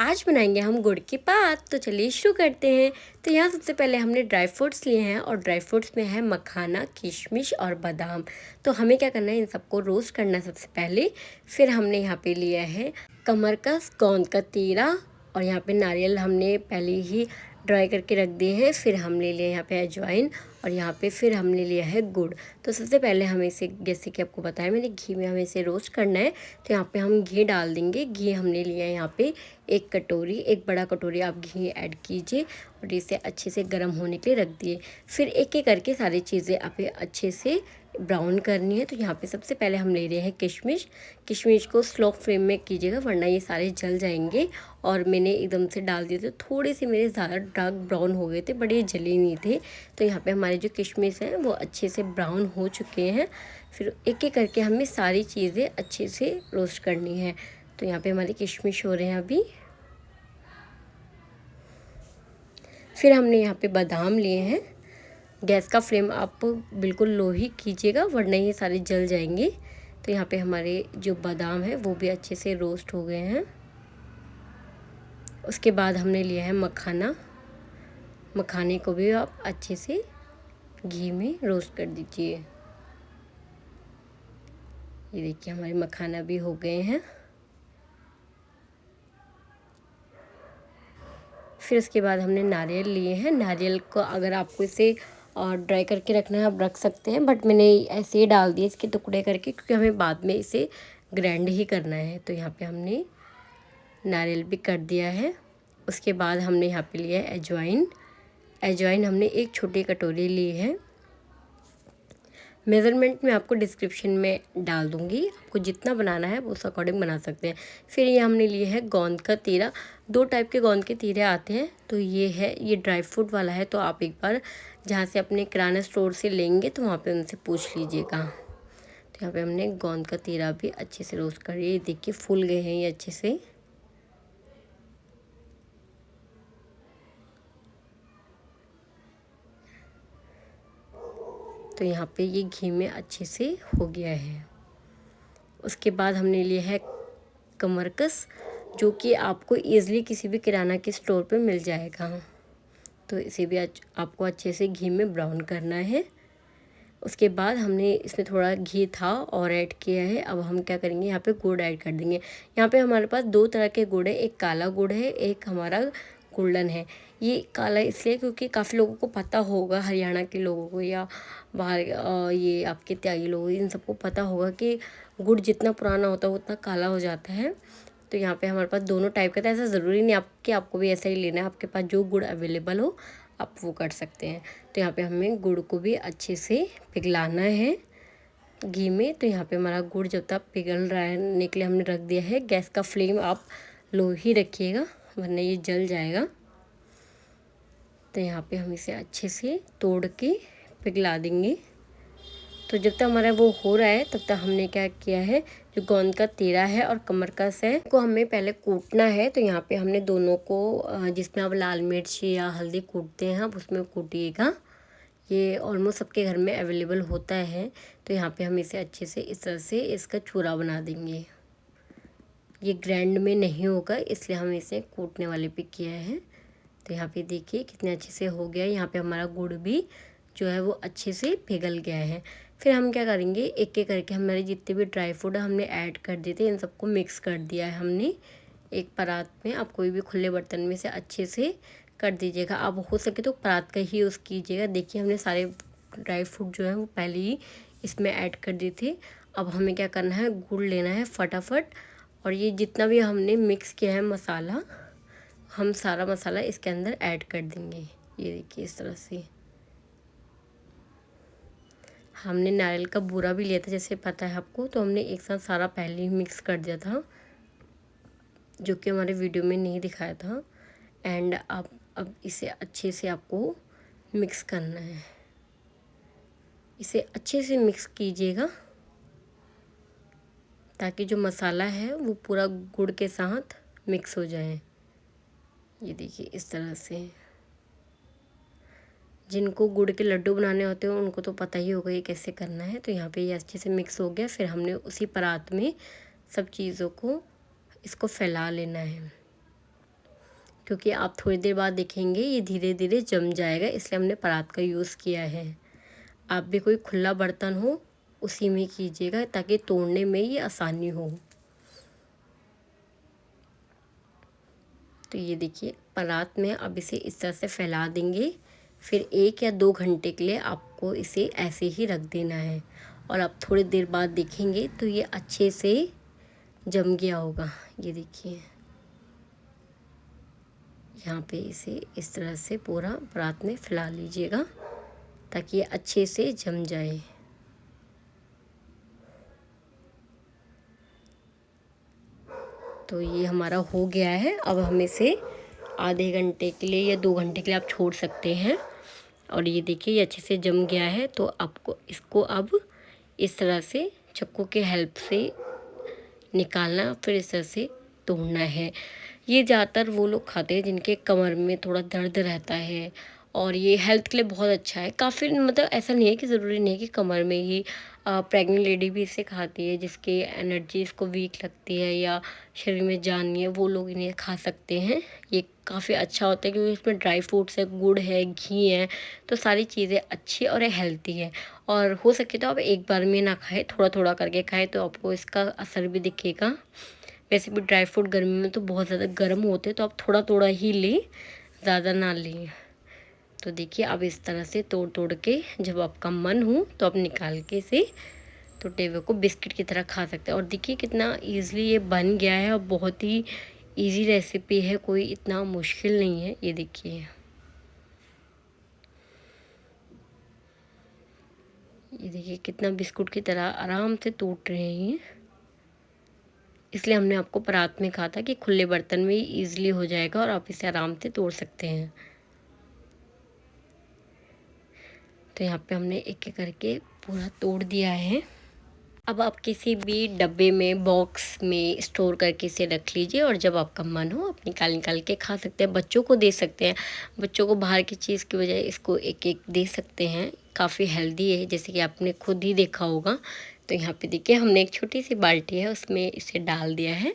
आज बनाएंगे हम गुड़ की पाक। तो चलिए शुरू करते हैं। तो यहाँ सबसे पहले हमने ड्राई फ्रूट्स लिए हैं और ड्राई फ्रूट्स में है मखाना, किशमिश और बादाम। तो हमें क्या करना है, इन सबको रोस्ट करना है सबसे पहले। फिर हमने यहाँ पे लिया है कमरकस, गोंद का तीरा और यहाँ पे नारियल हमने पहले ही ड्राई करके रख दिए हैं। फिर हमने लिया यहाँ पे अजवाइन और यहाँ पे फिर हमने लिया है गुड़। तो सबसे पहले हमें इसे, जैसे कि आपको बताया मैंने, घी में हमें इसे रोस्ट करना है। तो यहाँ पे हम घी डाल देंगे। घी हमने लिया है यहाँ पे एक कटोरी, एक बड़ा कटोरी आप घी ऐड कीजिए और इसे अच्छे से गर्म होने के लिए रख दिए। फिर एक एक करके सारी चीज़ें आप अच्छे से ब्राउन करनी है। तो यहाँ पे सबसे पहले हम ले रहे हैं किशमिश। किशमिश को स्लो फ्लेम में कीजिएगा वरना ये सारे जल जाएंगे। और मैंने एकदम से डाल दिए थे, थोड़े से मेरे ज़्यादा डार्क ब्राउन हो गए थे, बट ये जले नहीं थे। तो यहाँ पे हमारे जो किशमिश हैं वो अच्छे से ब्राउन हो चुके हैं। फिर एक एक करके हमें सारी चीज़ें अच्छे से रोस्ट करनी है। तो यहाँ पे हमारे किशमिश हो रहे हैं अभी। फिर हमने यहाँ पे बादाम लिए हैं। गैस का फ्लेम आप बिल्कुल लो ही कीजिएगा वरना ये सारे जल जाएंगे। तो यहाँ पे हमारे जो बादाम है वो भी अच्छे से रोस्ट हो गए हैं। उसके बाद हमने लिया है मखाना। मखाने को भी आप अच्छे से घी में रोस्ट कर दीजिए। ये देखिए हमारे मखाना भी हो गए हैं। फिर उसके बाद हमने नारियल लिए हैं। नारियल को अगर आपको इसे ड्राई करके रखना है आप रख सकते हैं, बट मैंने ऐसे ही डाल दिए इसके टुकड़े करके क्योंकि हमें बाद में इसे ग्राइंड ही करना है। तो यहाँ पे हमने नारियल भी कर दिया है। उसके बाद हमने यहाँ पे लिया है अजवाइन। अजवाइन हमने एक छोटी कटोरी ली है। मेज़रमेंट में आपको डिस्क्रिप्शन में डाल दूँगी, आपको जितना बनाना है उस अकॉर्डिंग बना सकते हैं। फिर ये हमने लिए है गोंद का तीरा। दो टाइप के गोंद के तीरे आते हैं। तो ये है, ये ड्राई फ्रूट वाला है। तो आप एक बार जहाँ से अपने किराना स्टोर से लेंगे तो वहाँ पे उनसे पूछ लीजिएगा। तो यहाँ पे हमने गोंद का तीरा भी अच्छे से रोस्ट कर लिया। देखिए फूल गए हैं ये अच्छे से। तो यहाँ पे ये घी में अच्छे से हो गया है। उसके बाद हमने लिया है कमरकस, जो कि आपको ईज़िली किसी भी किराना के स्टोर पे मिल जाएगा। तो इसे भी आपको अच्छे से घी में ब्राउन करना है। उसके बाद हमने इसमें थोड़ा घी था और ऐड किया है। अब हम क्या करेंगे, यहाँ पे गुड़ ऐड कर देंगे। यहाँ पे हमारे पास दो तरह के गुड़ है, एक काला गुड़ है, एक हमारा गोल्डन है। ये काला इसलिए क्योंकि काफ़ी लोगों को पता होगा, हरियाणा के लोगों को या बाहर ये आपके त्यागी लोग, इन सबको पता होगा कि गुड़ जितना पुराना होता है उतना काला हो जाता है। तो यहाँ पे हमारे पास दोनों टाइप का था। ऐसा ज़रूरी नहीं आपके, आपको भी ऐसा ही लेना है। आपके पास जो गुड़ अवेलेबल हो आप वो कर सकते हैं। तो यहाँ पे हमें गुड़ को भी अच्छे से पिघलाना है घी में। तो यहाँ पे हमारा गुड़ जब तक पिघल रहने के लिए हमने रख दिया है। गैस का फ्लेम आप लो ही रखिएगा वरना ये जल जाएगा। तो यहाँ पे हम इसे अच्छे से तोड़ के पिघला देंगे। तो जब तक हमारा वो हो रहा है तब तक हमने क्या किया है, जो गोंद का तीरा है और कमरकस है को हमें पहले कूटना है। तो यहाँ पे हमने दोनों को, जिसमें आप लाल मिर्च या हल्दी कूटते हैं आप उसमें कूटिएगा। ये ऑलमोस्ट सबके घर में अवेलेबल होता है। तो यहाँ पे हम इसे अच्छे से इस तरह से इसका चूरा बना देंगे। ये ग्राइंड में नहीं होगा इसलिए हम इसे कूटने वाले पे किया है। तो यहाँ पे देखिए कितने अच्छे से हो गया है। यहाँ पे हमारा गुड़ भी जो है वो अच्छे से पिघल गया है। फिर हम क्या करेंगे, एक एक करके हमारे जितने भी ड्राई फ्रूट हमने ऐड कर दिए थे इन सबको मिक्स कर दिया है हमने एक परात में। आप कोई भी खुले बर्तन में से अच्छे से कर दीजिएगा। आप हो सके तो परात का ही यूज़ कीजिएगा। देखिए हमने सारे ड्राई फ्रूट जो है वो पहले ही इसमें ऐड कर दिए थे। अब हमें क्या करना है, गुड़ लेना है फटाफट और ये जितना भी हमने मिक्स किया है मसाला, हम सारा मसाला इसके अंदर ऐड कर देंगे। ये देखिए इस तरह से। हमने नारियल का बूरा भी लिया था जैसे पता है आपको, तो हमने एक साथ सारा पहले ही मिक्स कर दिया था जो कि हमारे वीडियो में नहीं दिखाया था। एंड आप अब इसे अच्छे से आपको मिक्स करना है। इसे अच्छे से मिक्स कीजिएगा ताकि जो मसाला है वो पूरा गुड़ के साथ मिक्स हो जाए। ये देखिए इस तरह से। जिनको गुड़ के लड्डू बनाने होते हैं उनको तो पता ही होगा ये कैसे करना है। तो यहाँ पे ये अच्छे से मिक्स हो गया। फिर हमने उसी परात में सब चीज़ों को इसको फैला लेना है। क्योंकि आप थोड़ी देर बाद देखेंगे ये धीरे धीरे जम जाएगा, इसलिए हमने परात का यूज़ किया है। आप भी कोई खुला बर्तन हो उसी में कीजिएगा ताकि तोड़ने में ये आसानी हो। तो ये देखिए परात में अब इसे इस तरह से फैला देंगे, फिर 1 या 2 घंटे के लिए आपको इसे ऐसे ही रख देना है। और आप थोड़ी देर बाद देखेंगे तो ये अच्छे से जम गया होगा। ये देखिए यहाँ पे इसे इस तरह से पूरा परात में फैला लीजिएगा ताकि ये अच्छे से जम जाए। तो ये हमारा हो गया है। अब हम इसे आधे घंटे के लिए या 2 घंटे के लिए आप छोड़ सकते हैं। और ये देखिए ये अच्छे से जम गया है। तो आपको इसको अब इस तरह से चाकू के हेल्प से निकालना, फिर इस तरह से तोड़ना है। ये ज़्यादातर वो लोग खाते हैं जिनके कमर में थोड़ा दर्द रहता है, और ये हेल्थ के लिए बहुत अच्छा है। काफ़ी मतलब ऐसा नहीं है कि ज़रूरी नहीं है कि कमर में ही, प्रेग्नेंट लेडी भी इसे खाती है जिसकी एनर्जी इसको वीक लगती है या शरीर में जान नहीं है, वो लोग इन्हें खा सकते हैं। ये काफ़ी अच्छा होता है क्योंकि इसमें ड्राई फ्रूट्स है, गुड़ है, घी है, तो सारी चीज़ें अच्छी और हेल्थी है। और हो सके तो आप एक बार में ना खाएं, थोड़ा थोड़ा करके खाएं तो आपको इसका असर भी दिखेगा। वैसे भी ड्राई फ्रूट गर्मी में तो बहुत ज़्यादा गर्म होते हैं, तो आप थोड़ा थोड़ा ही लें, ज़्यादा ना लें। तो देखिए अब इस तरह से तोड़ तोड़ के जब आपका मन हो तो आप निकाल के इसे तो टेवे को बिस्किट की तरह खा सकते हैं। और देखिए कितना ईज़िली ये बन गया है और बहुत ही ईज़ी रेसिपी है, कोई इतना मुश्किल नहीं है। ये देखिए कितना बिस्कुट की तरह आराम से टूट रहे हैं। इसलिए हमने आपको परात में कहा था कि खुले बर्तन में ईज़िली हो जाएगा और आप इसे आराम से तोड़ सकते हैं। तो यहाँ पे हमने एक एक करके पूरा तोड़ दिया है। अब आप किसी भी डब्बे में, बॉक्स में स्टोर करके इसे रख लीजिए, और जब आपका मन हो आप निकाल निकाल के खा सकते हैं, बच्चों को दे सकते हैं। बच्चों को बाहर की चीज़ की बजाय इसको एक एक दे सकते हैं, काफ़ी हेल्दी है जैसे कि आपने खुद ही देखा होगा। तो यहाँ पे देखिए हमने एक छोटी सी बाल्टी है उसमें इसे डाल दिया है।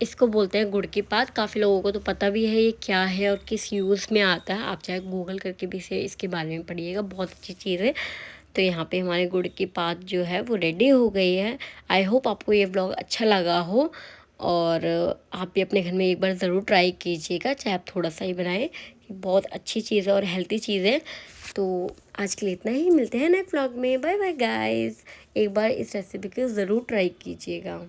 इसको बोलते हैं गुड़ की पात। काफ़ी लोगों को तो पता भी है ये क्या है और किस यूज़ में आता है। आप चाहे गूगल करके भी इसे इसके बारे में पढ़िएगा, बहुत अच्छी चीज़ है। तो यहाँ पे हमारे गुड़ की पात जो है वो रेडी हो गई है। आई होप आपको ये व्लॉग अच्छा लगा हो, और आप भी अपने घर में एक बार ज़रूर ट्राई कीजिएगा, चाहे आप थोड़ा सा ही बनाएं। बहुत अच्छी चीज़ है और हेल्थी चीज़ है। तो आज के लिए इतना ही, मिलते हैं नेक्स्ट व्लॉग में। Bye bye guys. एक बार इस रेसिपी को ज़रूर ट्राई कीजिएगा।